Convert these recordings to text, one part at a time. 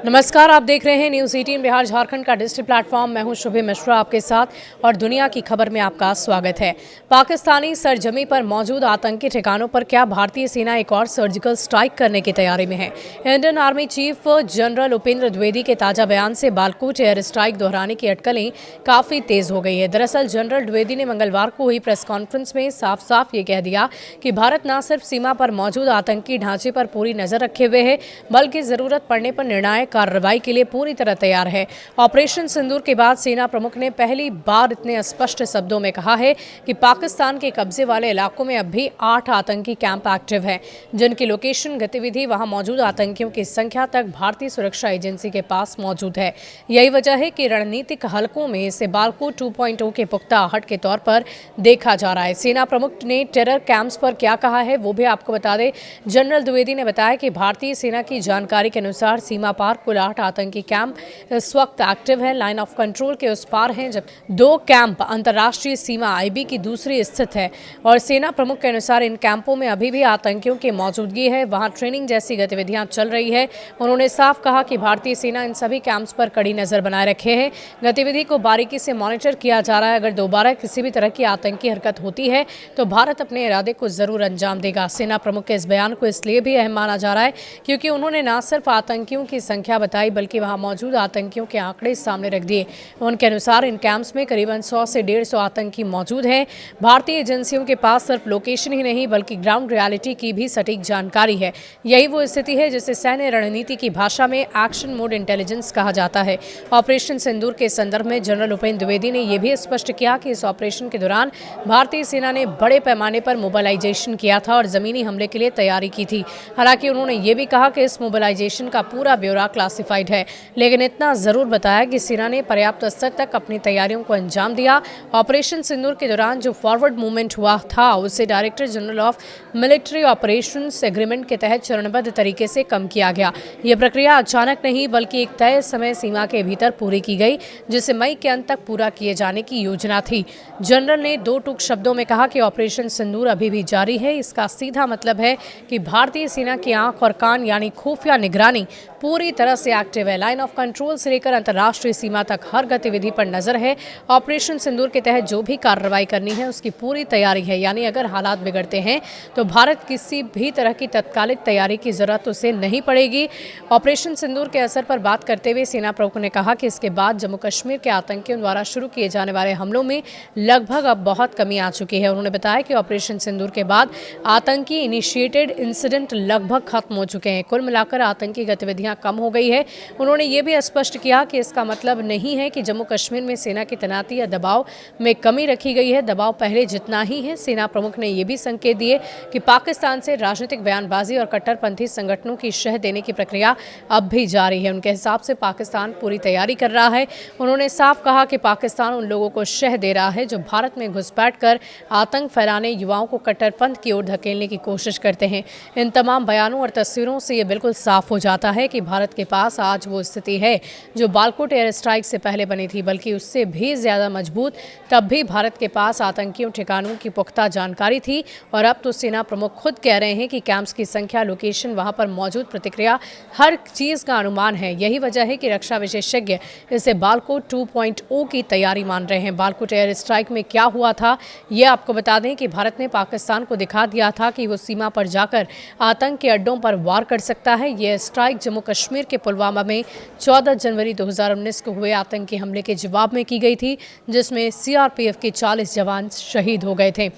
नमस्कार, आप देख रहे हैं न्यूज़ 18 बिहार झारखंड का डिजिटल प्लेटफॉर्म। मैं हूं शुभे मिश्रा आपके साथ और दुनिया की खबर में आपका स्वागत है। पाकिस्तानी सरजमी पर मौजूद आतंकी ठिकानों पर क्या भारतीय सेना एक और सर्जिकल स्ट्राइक करने की तैयारी में है? Indian army chief general Upendra Dwivedi के ताजा बयान से बालाकोट एयर स्ट्राइक दोहराने की अटकलें काफी तेज हो गई है। दरअसल जनरल द्विवेदी ने मंगलवार को हुई प्रेस कॉन्फ्रेंस में साफ साफ ये कह दिया कि भारत न सिर्फ सीमा पर मौजूद आतंकी ढांचे पर पूरी नजर रखे हुए है, बल्कि जरूरत पड़ने पर निर्णायक कार्रवाई के लिए पूरी तरह तैयार है। ऑपरेशन सिंदूर के बाद सेना प्रमुख ने पहली बार इतने स्पष्ट शब्दों में कहा है कि पाकिस्तान के कब्जे वाले इलाकों में अब भी 8 आतंकी कैंप एक्टिव हैं, जिनकी लोकेशन, गतिविधि, वहां मौजूद आतंकियों की संख्या तक भारतीय सुरक्षा एजेंसी के पास मौजूद है। यही वजह है कि रणनीतिक हलकों में इसे बालाकोट 2.0 के पुख्ता आहट के तौर पर देखा जा रहा है। सेना प्रमुख ने टेरर कैंप्स पर क्या कहा है वो भी आपको बता दें। जनरल द्विवेदी ने बताया कि भारतीय सेना की जानकारी के अनुसार सीमा पार कुल 8 आतंकी कैंप इस वक्त एक्टिव है, लाइन ऑफ कंट्रोल के उस पार हैं, जब 2 कैंप अंतर्राष्ट्रीय सीमा आईबी की दूसरी स्थित है। और सेना प्रमुख के अनुसार इन कैंपों में अभी भी आतंकियों की मौजूदगी है, वहां ट्रेनिंग जैसी गतिविधियां चल रही है। उन्होंने साफ कहा कि भारतीय सेना इन सभी कैंप्स पर कड़ी नजर बनाए रखे है, गतिविधि को बारीकी से मॉनिटर किया जा रहा है। अगर दोबारा किसी भी तरह की आतंकी हरकत होती है तो भारत अपने इरादे को जरूर अंजाम देगा। सेना प्रमुख के इस बयान को इसलिए भी अहम माना जा रहा है क्योंकि उन्होंने न सिर्फ आतंकियों की संख्या बताई बल्कि वहां मौजूद आतंकियों के आंकड़े सामने रख दिए। उनके अनुसार इन कैंप्स में करीबन 100 से 150 आतंकी मौजूद हैं। भारतीय एजेंसियों के पास सिर्फ लोकेशन ही नहीं बल्कि ग्राउंड रियलिटी की भी सटीक जानकारी है। यही वो स्थिति है जिसे सैन्य रणनीति की भाषा में एक्शन मोड इंटेलिजेंस कहा जाता है। ऑपरेशन सिंदूर के संदर्भ में जनरल उपेंद्र द्विवेदी ने यह भी स्पष्ट किया कि इस ऑपरेशन के दौरान भारतीय सेना ने बड़े पैमाने पर मोबिलाइजेशन किया था और जमीनी हमले के लिए तैयारी की थी। हालांकि उन्होंने ये भी कहा कि इस मोबिलाइजेशन का पूरा ब्यौरा क्लासिफाइड है, लेकिन इतना जरूर बताया कि सेना ने पर्याप्त स्तर तक अपनी तैयारियों को अंजाम दिया। ऑपरेशन सिंदूर के दौरान जो फॉरवर्ड मूवमेंट हुआ था उसे director general of military operations agreement के तहत चरणबद्ध तरीके से कम किया गया। यह प्रक्रिया अचानक नहीं बल्कि एक तय समय सीमा के भीतर पूरी की गई, जिसे मई के अंत तक पूरा किए जाने की योजना थी। जनरल ने 2 टूक शब्दों में कहा कि ऑपरेशन सिंदूर अभी भी जारी है। इसका सीधा मतलब है कि भारतीय सेना की आंख और कान यानी खुफिया निगरानी पूरी तरह से एक्टिव है। लाइन ऑफ कंट्रोल से लेकर अंतर्राष्ट्रीय सीमा तक हर गतिविधि पर नजर है। ऑपरेशन सिंदूर के तहत जो भी कार्रवाई करनी है उसकी पूरी तैयारी है, यानी अगर हालात बिगड़ते हैं तो भारत किसी भी तरह की तत्कालिक तैयारी की जरूरत उसे नहीं पड़ेगी। ऑपरेशन सिंदूर के असर पर बात करते हुए सेना प्रमुख ने कहा कि इसके बाद जम्मू कश्मीर के आतंकियों द्वारा शुरू किए जाने वाले हमलों में लगभग अब बहुत कमी आ चुकी है। उन्होंने बताया कि ऑपरेशन सिंदूर के बाद आतंकी इनिशिएटेड इंसिडेंट लगभग खत्म हो चुके हैं। कुल मिलाकर आतंकी गतिविधियां कम हो गई है। उन्होंने ये भी स्पष्ट किया कि इसका मतलब नहीं है कि जम्मू कश्मीर में सेना की तैनाती या दबाव में कमी रखी गई है। दबाव पहले जितना ही है। सेना प्रमुख ने यह भी संकेत दिए कि पाकिस्तान से राजनीतिक बयानबाजी और कट्टरपंथी संगठनों की शह देने की प्रक्रिया अब भी जारी है। उनके हिसाब से पाकिस्तान पूरी तैयारी कर रहा है। उन्होंने साफ कहा कि पाकिस्तान उन लोगों को शह दे रहा है जो भारत में घुसपैठ कर आतंक फैलाने, युवाओं को कट्टरपंथ की ओर धकेलने की कोशिश करते हैं। इन तमाम बयानों और तस्वीरों से ये बिल्कुल साफ हो जाता है कि भारत के पास आज वो स्थिति है जो बालाकोट एयर स्ट्राइक से पहले बनी थी, बल्कि उससे भी ज्यादा मजबूत। तब भी भारत के पास आतंकियों ठिकानों की पुख्ता जानकारी थी और अब तो सेना प्रमुख खुद कह रहे हैं कि कैंप्स की संख्या, लोकेशन, वहां पर मौजूद प्रतिक्रिया, हर चीज का अनुमान है। यही वजह है कि रक्षा विशेषज्ञ इसे बालाकोट 2.0 की तैयारी मान रहे हैं। बालाकोट एयर स्ट्राइक में क्या हुआ था ये आपको बता दें कि भारत ने पाकिस्तान को दिखा दिया था कि वो सीमा पर जाकर आतंक के अड्डों पर वार कर सकता है। यह स्ट्राइक जम्मू कश्मीर के पुलवामा में 14 जनवरी 2019 को हुए आतंकी हमले के जवाब में की गई थी, जिसमें सीआरपीएफ के 40 जवान शहीद हो गए थे।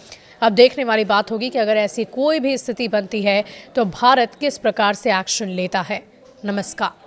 अब देखने वाली बात होगी कि अगर ऐसी कोई भी स्थिति बनती है तो भारत किस प्रकार से एक्शन लेता है। नमस्कार।